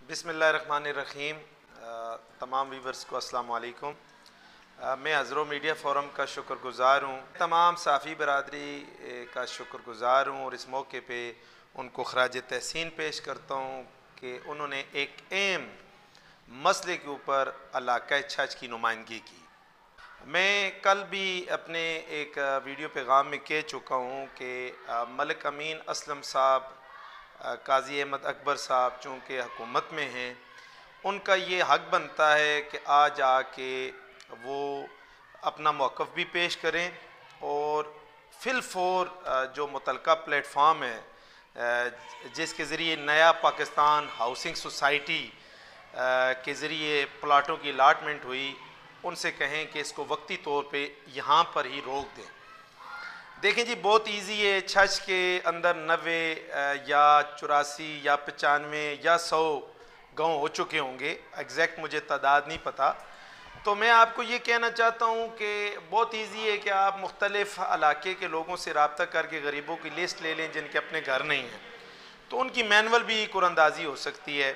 बिस्मिल्लाहिर्रहमानिर्रहीम। तमाम व्यूवर्स को अस्सलाम वालेकुम। मैं हज़रो मीडिया फ़ोरम का शुक्रगुज़ार हूँ, तमाम साफ़ी बरादरी का शुक्रगुज़ार हूँ और इस मौके पे उनको ख़राज तहसीन पेश करता हूँ कि उन्होंने एक अहम मसले के ऊपर इलाक़ा छछ की नुमाइंदगी की। मैं कल भी अपने एक वीडियो पैगाम में कह चुका हूँ कि मलिक अमीन असलम साहब, काजी अहमद अकबर साहब चूँकि हुकूमत में हैं, उनका ये हक़ बनता है कि आज आके वो अपना मौक़िफ़ भी पेश करें और फिलफोर जो मुतलका प्लेटफॉर्म है जिसके ज़रिए नया पाकिस्तान हाउसिंग सोसाइटी के ज़रिए प्लाटों की अलाटमेंट हुई, उनसे कहें कि इसको वक्ती तौर पे यहाँ पर ही रोक दें। देखें जी, बहुत इजी है। छछ के अंदर 90 या 84 या 95 या 100 गाँव हो चुके होंगे, एग्जैक्ट मुझे तादाद नहीं पता। तो मैं आपको ये कहना चाहता हूँ कि बहुत इजी है कि आप मुख्तलिफ़ इलाके के लोगों से रब्ता करके गरीबों की लिस्ट ले लें जिनके अपने घर नहीं हैं, तो उनकी मैनुअल भी कुरानंदाजी हो सकती है।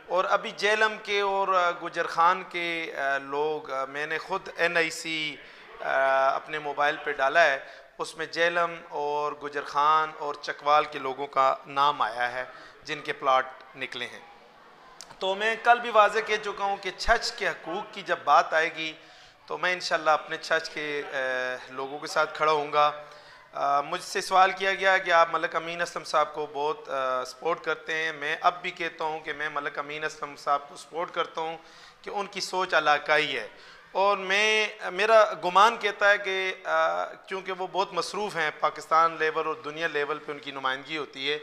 और अभी जेलम के और गुजर खान के लोग, मैंने ख़ुद NIC अपने मोबाइल पे डाला है, उसमें जेलम और गुजर खान और चकवाल के लोगों का नाम आया है जिनके प्लाट निकले हैं। तो मैं कल भी वाज़े कह चुका हूँ कि छछ के हकूक़ की जब बात आएगी तो मैं इंशाल्लाह अपने छछ के लोगों के साथ खड़ा होऊंगा। मुझसे सवाल किया गया कि आप मलिक अमीन असलम साहब को बहुत सपोर्ट करते हैं। मैं अब भी कहता हूँ कि मैं मलिक अमीन असलम साहब को सपोर्ट करता हूँ कि उनकी सोच इलाकाई है, और मेरा गुमान कहता है कि क्योंकि वो बहुत मसरूफ़ हैं, पाकिस्तान लेवल और दुनिया लेवल पे उनकी नुमाइंदगी होती है,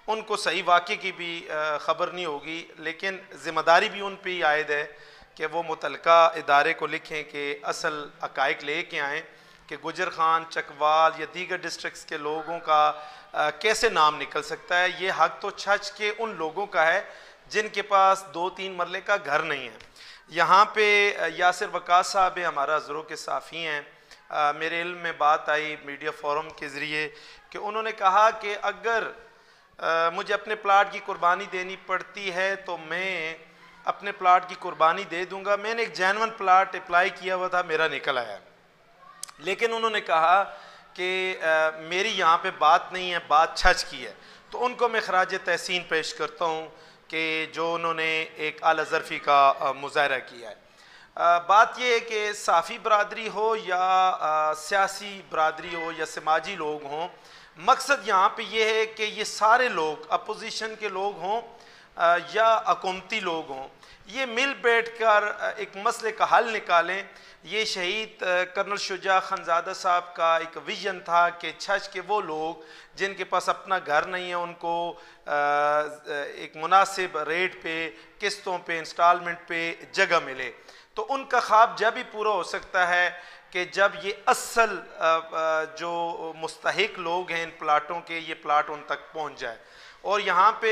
उनको सही वाक़े की भी ख़बर नहीं होगी, लेकिन ज़िम्मेदारी भी उन पर ही आयद है कि वो मुतलका इदारे को लिखें कि असल हक़ाइक़ ले के आएँ कि गुजर खान, चकवाल या दीगर डिस्ट्रिक्ट्स के लोगों का कैसे नाम निकल सकता है। ये हक़ तो छछ के उन लोगों का है जिनके पास 2-3 मरले का घर नहीं है। यहाँ पे यासिर वकास साहब हमारा ज़रो के साफ़ी हैं, मेरे इल्म में बात आई मीडिया फ़ोरम के ज़रिए कि उन्होंने कहा कि अगर मुझे अपने प्लाट की कुर्बानी देनी पड़ती है तो मैं अपने प्लाट की कुर्बानी दे दूँगा। मैंने एक जेन्युइन प्लाट अप्लाई किया हुआ था, मेरा निकल आया, लेकिन उन्होंने कहा कि मेरी यहाँ पे बात नहीं है, बात छछ की है। तो उनको मैं ख़राज तहसीन पेश करता हूँ कि जो उन्होंने एक आला ज़रफ़ी का मुज़ाहरा किया है। बात यह है कि साफ़ी बरादरी हो या सियासी बरादरी हो या समाजी लोग हों, मकसद यहाँ पे ये है कि ये सारे लोग अपोजिशन के लोग हों या हुकूमती लोग हों, ये मिल बैठ कर एक मसले का हल निकालें। ये शहीद कर्नल शुजा खानज़ादा साहब का एक विजन था कि छछ के वो लोग जिनके पास अपना घर नहीं है उनको एक मुनासिब रेट पे, किस्तों पे, इंस्टॉलमेंट पे जगह मिले। तो उनका ख्वाब जब भी पूरा हो सकता है कि जब ये असल जो मुस्तहिक लोग हैं इन प्लाटों के, ये प्लाट उन तक पहुंच जाए। और यहाँ पे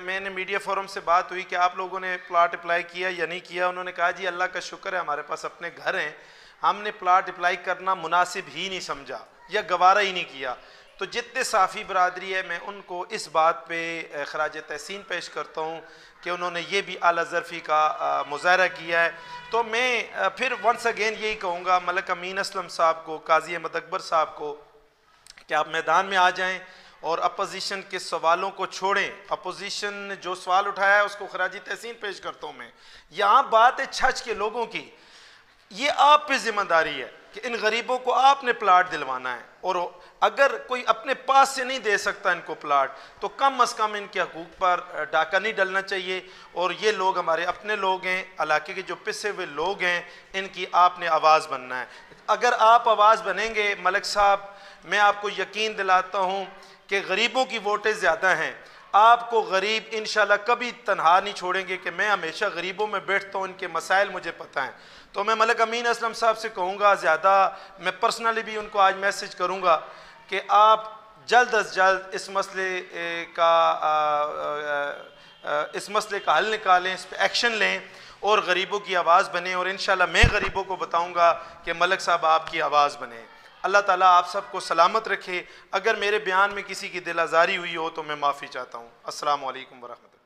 मैंने मीडिया फोरम से बात हुई कि आप लोगों ने प्लाट अप्लाई किया या नहीं किया। उन्होंने कहा जी अल्लाह का शुक्र है हमारे पास अपने घर हैं, हमने प्लाट अप्लाई करना मुनासिब ही नहीं समझा या गवारा ही नहीं किया। तो जितने साफ़ी बरादरी है मैं उनको इस बात पे ख़राज तहसीन पेश करता हूँ कि उन्होंने ये भी आला ज़रफ़ी का मुज़ाहरा किया है। तो मैं फिर वंस अगेन यही कहूँगा मलिक अमीन असलम साहब को, काजी अहमद अकबर साहब को कि आप मैदान में आ जाएँ और अपोजिशन के सवालों को छोड़ें। अपोजिशन ने जो सवाल उठाया है उसको ख़राज तहसीन पेश करता हूँ मैं। यहाँ बात है छछ के लोगों की, ये आप पे ज़िम्मेदारी है कि इन गरीबों को आपने प्लाट दिलवाना है, और अगर कोई अपने पास से नहीं दे सकता इनको प्लाट तो कम अज़ कम इनके हकूक़ पर डाका नहीं डलना चाहिए। और ये लोग हमारे अपने लोग हैं, इलाके के जो पिसे हुए लोग हैं, इनकी आपने आवाज़ बनना है। अगर आप आवाज़ बनेंगे मलिक साहब, मैं आपको यकीन दिलाता हूँ कि गरीबों की वोटें ज़्यादा हैं, आपको गरीब इंशाल्लाह कभी तनहा नहीं छोड़ेंगे कि मैं हमेशा गरीबों में बैठता हूँ, इनके मसाइल मुझे पता हैं। तो मैं मलिक अमीन असलम साहब से कहूँगा, ज़्यादा मैं पर्सनली भी उनको आज मैसेज करूँगा कि आप जल्द अज जल्द इस मसले का हल निकालें, इस पर एक्शन लें और गरीबों की आवाज़ बने। और इंशाल्लाह मैं गरीबों को बताऊँगा कि मलिक साहब आपकी आवाज़ बने। अल्लाह ताला आप सबको सलामत रखे। अगर मेरे बयान में किसी की दिल आज़ारी हुई हो तो मैं माफ़ी चाहता हूँ। अस्सलामु अलैकुम वरहमतुल्लाह।